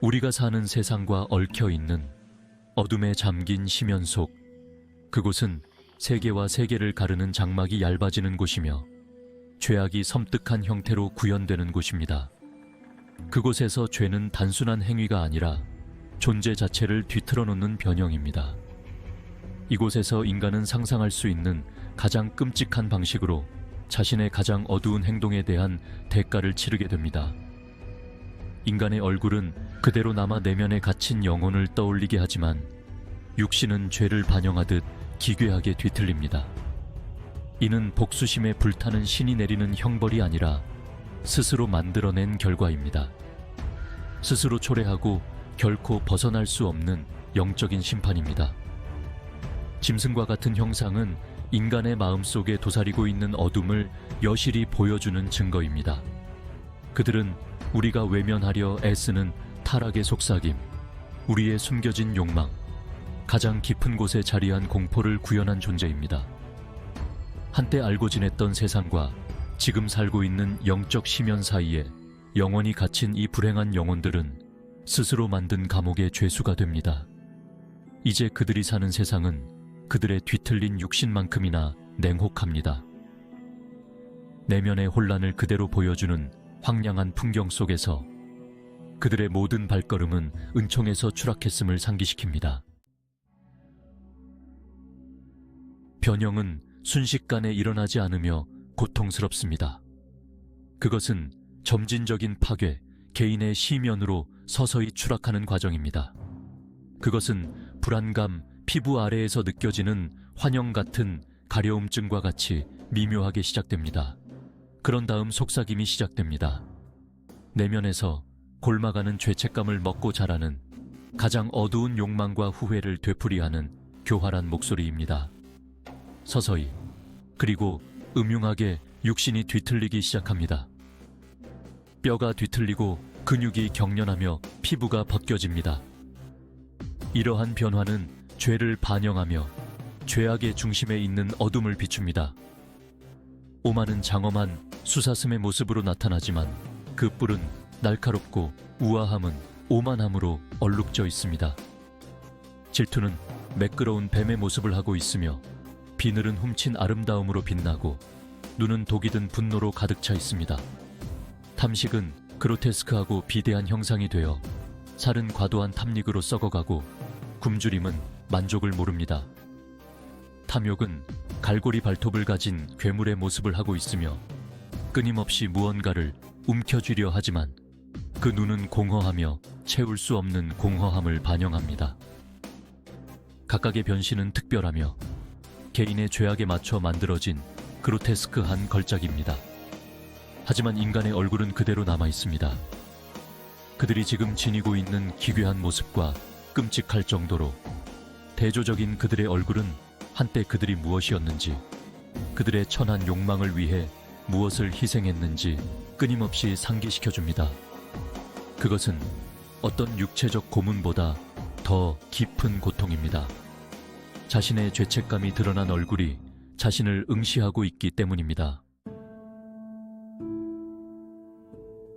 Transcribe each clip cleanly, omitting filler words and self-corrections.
우리가 사는 세상과 얽혀있는 어둠에 잠긴 심연 속, 그곳은 세계와 세계를 가르는 장막이 얇아지는 곳이며 죄악이 섬뜩한 형태로 구현되는 곳입니다. 그곳에서 죄는 단순한 행위가 아니라 존재 자체를 뒤틀어 놓는 변형입니다. 이곳에서 인간은 상상할 수 있는 가장 끔찍한 방식으로 자신의 가장 어두운 행동에 대한 대가를 치르게 됩니다. 인간의 얼굴은 그대로 남아 내면에 갇힌 영혼을 떠올리게 하지만 육신은 죄를 반영하듯 기괴하게 뒤틀립니다. 이는 복수심에 불타는 신이 내리는 형벌이 아니라 스스로 만들어낸 결과입니다. 스스로 초래하고 결코 벗어날 수 없는 영적인 심판입니다. 짐승과 같은 형상은 인간의 마음속에 도사리고 있는 어둠을 여실히 보여주는 증거입니다. 그들은 우리가 외면하려 애쓰는 타락의 속삭임, 우리의 숨겨진 욕망, 가장 깊은 곳에 자리한 공포를 구현한 존재입니다. 한때 알고 지냈던 세상과 지금 살고 있는 영적 심연 사이에 영원히 갇힌 이 불행한 영혼들은 스스로 만든 감옥의 죄수가 됩니다. 이제 그들이 사는 세상은 그들의 뒤틀린 육신만큼이나 냉혹합니다. 내면의 혼란을 그대로 보여주는 황량한 풍경 속에서 그들의 모든 발걸음은 은총에서 추락했음을 상기시킵니다. 변형은 순식간에 일어나지 않으며 고통스럽습니다. 그것은 점진적인 파괴, 개인의 시면으로 서서히 추락하는 과정입니다. 그것은 불안감, 피부 아래에서 느껴지는 환영 같은 가려움증과 같이 미묘하게 시작됩니다. 그런 다음 속삭임이 시작됩니다. 내면에서 골마가는 죄책감을 먹고 자라는 가장 어두운 욕망과 후회를 되풀이하는 교활한 목소리입니다. 서서히, 그리고 음흉하게 육신이 뒤틀리기 시작합니다. 뼈가 뒤틀리고 근육이 경련하며 피부가 벗겨집니다. 이러한 변화는 죄를 반영하며 죄악의 중심에 있는 어둠을 비춥니다. 오만은 장엄한 수사슴의 모습으로 나타나지만 그 뿔은 날카롭고 우아함은 오만함으로 얼룩져 있습니다. 질투는 매끄러운 뱀의 모습을 하고 있으며 비늘은 훔친 아름다움으로 빛나고 눈은 독이 든 분노로 가득 차 있습니다. 탐식은 그로테스크하고 비대한 형상이 되어 살은 과도한 탐닉으로 썩어가고 굶주림은 만족을 모릅니다. 탐욕은 갈고리 발톱을 가진 괴물의 모습을 하고 있으며 끊임없이 무언가를 움켜쥐려 하지만 그 눈은 공허하며 채울 수 없는 공허함을 반영합니다. 각각의 변신은 특별하며 개인의 죄악에 맞춰 만들어진 그로테스크한 걸작입니다. 하지만 인간의 얼굴은 그대로 남아 있습니다. 그들이 지금 지니고 있는 기괴한 모습과 끔찍할 정도로 대조적인 그들의 얼굴은 한때 그들이 무엇이었는지, 그들의 천한 욕망을 위해 무엇을 희생했는지 끊임없이 상기시켜줍니다. 그것은 어떤 육체적 고문보다 더 깊은 고통입니다. 자신의 죄책감이 드러난 얼굴이 자신을 응시하고 있기 때문입니다.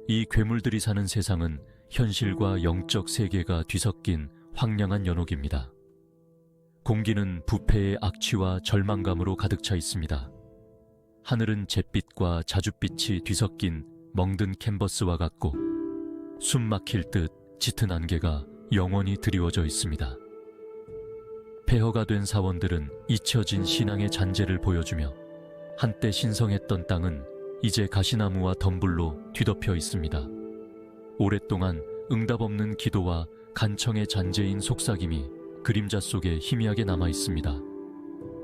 이 괴물들이 사는 세상은 현실과 영적 세계가 뒤섞인 황량한 연옥입니다. 공기는 부패의 악취와 절망감으로 가득 차 있습니다. 하늘은 잿빛과 자줏빛이 뒤섞인 멍든 캔버스와 같고 숨 막힐 듯 짙은 안개가 영원히 드리워져 있습니다. 폐허가 된 사원들은 잊혀진 신앙의 잔재를 보여주며 한때 신성했던 땅은 이제 가시나무와 덤불로 뒤덮여 있습니다. 오랫동안 응답 없는 기도와 간청의 잔재인 속삭임이 그림자 속에 희미하게 남아 있습니다.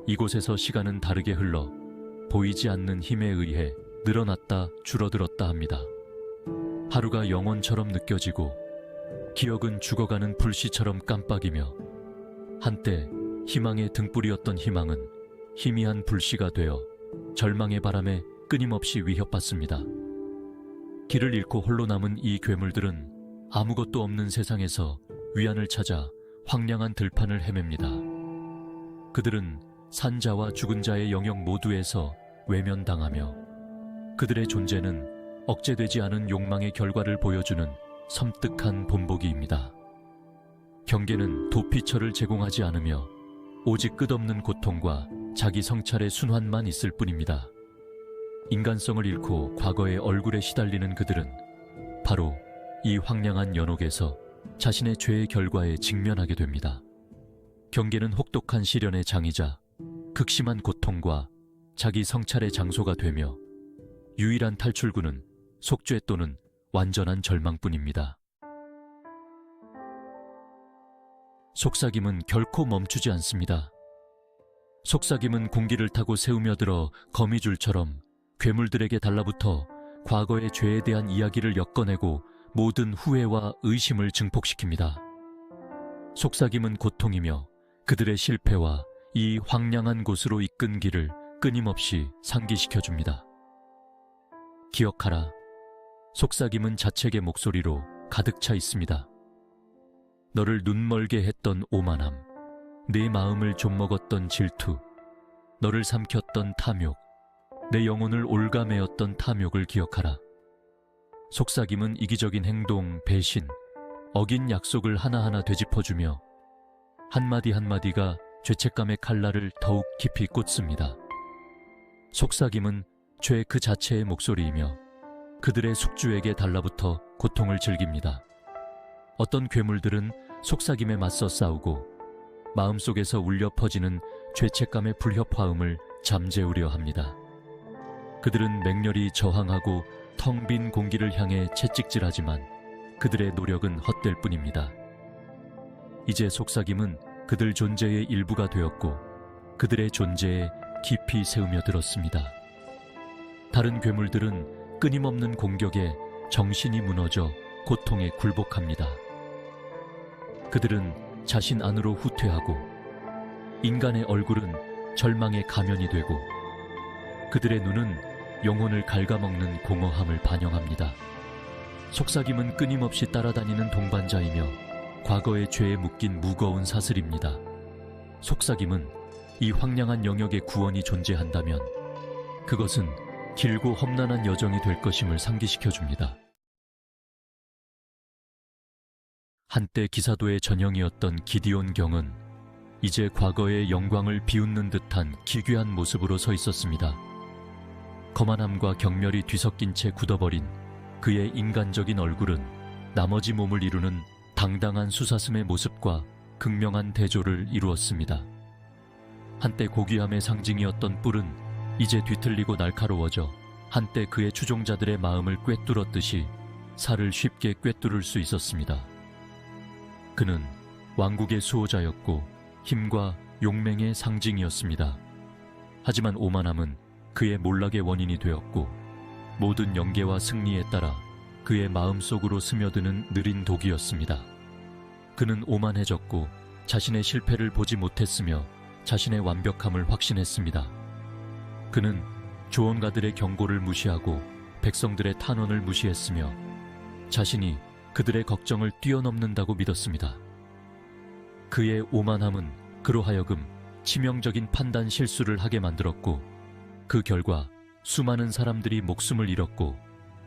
이곳에서 시간은 다르게 흘러 보이지 않는 힘에 의해 늘어났다 줄어들었다 합니다. 하루가 영원처럼 느껴지고 기억은 죽어가는 불씨처럼 깜빡이며 한때 희망의 등불이었던 희망은 희미한 불씨가 되어 절망의 바람에 끊임없이 위협받습니다. 길을 잃고 홀로 남은 이 괴물들은 아무것도 없는 세상에서 위안을 찾아 황량한 들판을 헤맵니다. 그들은 산자와 죽은 자의 영역 모두에서 외면당하며 그들의 존재는 억제되지 않은 욕망의 결과를 보여주는 섬뜩한 본보기입니다. 경계는 도피처를 제공하지 않으며 오직 끝없는 고통과 자기 성찰의 순환만 있을 뿐입니다. 인간성을 잃고 과거의 얼굴에 시달리는 그들은 바로 이 황량한 연옥에서 자신의 죄의 결과에 직면하게 됩니다. 경계는 혹독한 시련의 장이자 극심한 고통과 자기 성찰의 장소가 되며 유일한 탈출구는 속죄 또는 완전한 절망뿐입니다. 속삭임은 결코 멈추지 않습니다. 속삭임은 공기를 타고 새우며 들어 거미줄처럼 괴물들에게 달라붙어 과거의 죄에 대한 이야기를 엮어내고 모든 후회와 의심을 증폭시킵니다. 속삭임은 고통이며 그들의 실패와 이 황량한 곳으로 이끈 길을 끊임없이 상기시켜줍니다. 기억하라. 속삭임은 자책의 목소리로 가득 차 있습니다. 너를 눈멀게 했던 오만함, 내 마음을 좀먹었던 질투, 너를 삼켰던 탐욕, 내 영혼을 올가매었던 탐욕을 기억하라. 속삭임은 이기적인 행동, 배신, 어긴 약속을 하나하나 되짚어주며 한마디 한마디가 죄책감의 칼날을 더욱 깊이 꽂습니다. 속삭임은 죄 그 자체의 목소리이며 그들의 숙주에게 달라붙어 고통을 즐깁니다. 어떤 괴물들은 속삭임에 맞서 싸우고 마음속에서 울려 퍼지는 죄책감의 불협화음을 잠재우려 합니다. 그들은 맹렬히 저항하고 텅 빈 공기를 향해 채찍질하지만 그들의 노력은 헛될 뿐입니다. 이제 속삭임은 그들 존재의 일부가 되었고 그들의 존재에 깊이 새우며 들었습니다. 다른 괴물들은 끊임없는 공격에 정신이 무너져 고통에 굴복합니다. 그들은 자신 안으로 후퇴하고 인간의 얼굴은 절망의 가면이 되고 그들의 눈은 영혼을 갉아먹는 공허함을 반영합니다. 속삭임은 끊임없이 따라다니는 동반자이며 과거의 죄에 묶인 무거운 사슬입니다. 속삭임은 이 황량한 영역의 구원이 존재한다면 그것은 길고 험난한 여정이 될 것임을 상기시켜줍니다. 한때 기사도의 전형이었던 기디온 경은 이제 과거의 영광을 비웃는 듯한 기괴한 모습으로 서 있었습니다. 거만함과 경멸이 뒤섞인 채 굳어버린 그의 인간적인 얼굴은 나머지 몸을 이루는 당당한 수사슴의 모습과 극명한 대조를 이루었습니다. 한때 고귀함의 상징이었던 뿔은 이제 뒤틀리고 날카로워져 한때 그의 추종자들의 마음을 꿰뚫었듯이 살을 쉽게 꿰뚫을 수 있었습니다. 그는 왕국의 수호자였고 힘과 용맹의 상징이었습니다. 하지만 오만함은 그의 몰락의 원인이 되었고 모든 영계와 승리에 따라 그의 마음속으로 스며드는 느린 독이었습니다. 그는 오만해졌고 자신의 실패를 보지 못했으며 자신의 완벽함을 확신했습니다. 그는 조언가들의 경고를 무시하고 백성들의 탄원을 무시했으며 자신이 그들의 걱정을 뛰어넘는다고 믿었습니다. 그의 오만함은 그로 하여금 치명적인 판단 실수를 하게 만들었고 그 결과 수많은 사람들이 목숨을 잃었고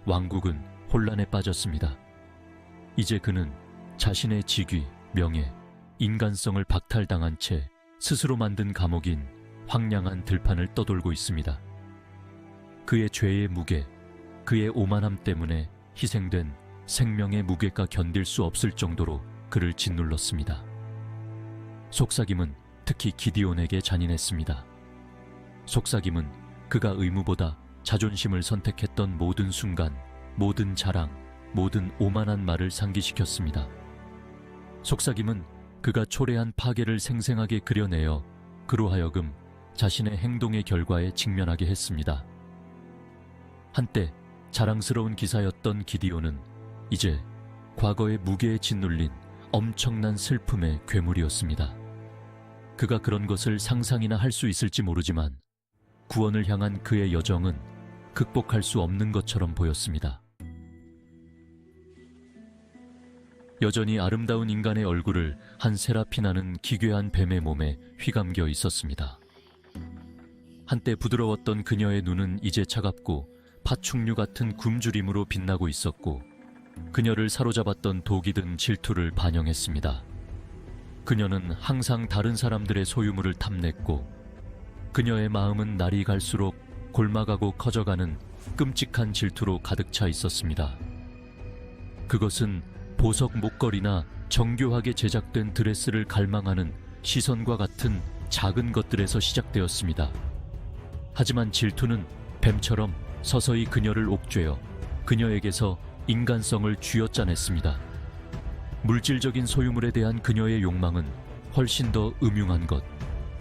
왕국은 혼란에 빠졌습니다. 이제 그는 자신의 직위, 명예, 인간성을 박탈당한 채 스스로 만든 감옥인 황량한 들판을 떠돌고 있습니다. 그의 죄의 무게, 그의 오만함 때문에 희생된 생명의 무게가 견딜 수 없을 정도로 그를 짓눌렀습니다. 속삭임은 특히 기디온에게 잔인했습니다. 속삭임은 그가 의무보다 자존심을 선택했던 모든 순간, 모든 자랑, 모든 오만한 말을 상기시켰습니다. 속삭임은 그가 초래한 파괴를 생생하게 그려내어 그로 하여금 자신의 행동의 결과에 직면하게 했습니다. 한때 자랑스러운 기사였던 기디온은 이제 과거의 무게에 짓눌린 엄청난 슬픔의 괴물이었습니다. 그가 그런 것을 상상이나 할 수 있을지 모르지만 구원을 향한 그의 여정은 극복할 수 없는 것처럼 보였습니다. 여전히 아름다운 인간의 얼굴을 한 세라피나는 기괴한 뱀의 몸에 휘감겨 있었습니다. 한때 부드러웠던 그녀의 눈은 이제 차갑고 파충류 같은 굶주림으로 빛나고 있었고 그녀를 사로잡았던 독이 든 질투를 반영했습니다. 그녀는 항상 다른 사람들의 소유물을 탐냈고 그녀의 마음은 날이 갈수록 골마가고 커져가는 끔찍한 질투로 가득 차 있었습니다. 그것은 보석 목걸이나 정교하게 제작된 드레스를 갈망하는 시선과 같은 작은 것들에서 시작되었습니다. 하지만 질투는 뱀처럼 서서히 그녀를 옥죄어 그녀에게서 인간성을 쥐어짜냈습니다. 물질적인 소유물에 대한 그녀의 욕망은 훨씬 더 음흉한 것,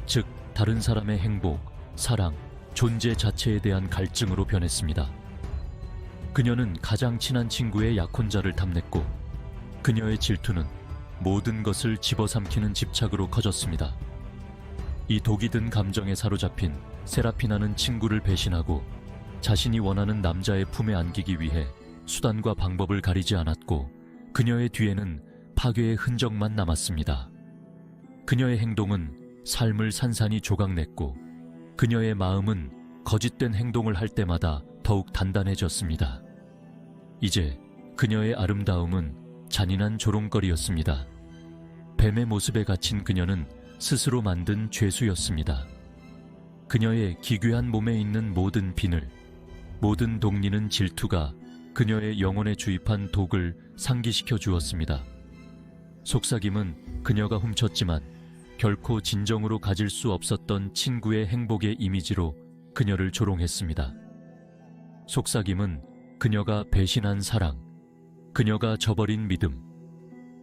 즉 다른 사람의 행복, 사랑, 존재 자체에 대한 갈증으로 변했습니다. 그녀는 가장 친한 친구의 약혼자를 탐냈고 그녀의 질투는 모든 것을 집어삼키는 집착으로 커졌습니다. 이 독이 든 감정에 사로잡힌 세라피나는 친구를 배신하고 자신이 원하는 남자의 품에 안기기 위해 수단과 방법을 가리지 않았고 그녀의 뒤에는 파괴의 흔적만 남았습니다. 그녀의 행동은 삶을 산산이 조각냈고 그녀의 마음은 거짓된 행동을 할 때마다 더욱 단단해졌습니다. 이제 그녀의 아름다움은 잔인한 조롱거리였습니다. 뱀의 모습에 갇힌 그녀는 스스로 만든 죄수였습니다. 그녀의 기괴한 몸에 있는 모든 비늘, 모든 독리는 질투가 그녀의 영혼에 주입한 독을 상기시켜 주었습니다. 속삭임은 그녀가 훔쳤지만 결코 진정으로 가질 수 없었던 친구의 행복의 이미지로 그녀를 조롱했습니다. 속삭임은 그녀가 배신한 사랑, 그녀가 저버린 믿음,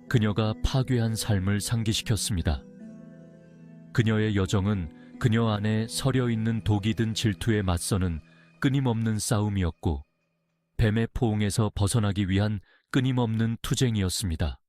그녀가 파괴한 삶을 상기시켰습니다. 그녀의 여정은 그녀 안에 서려 있는 독이 든 질투에 맞서는 끊임없는 싸움이었고 뱀의 포옹에서 벗어나기 위한 끊임없는 투쟁이었습니다.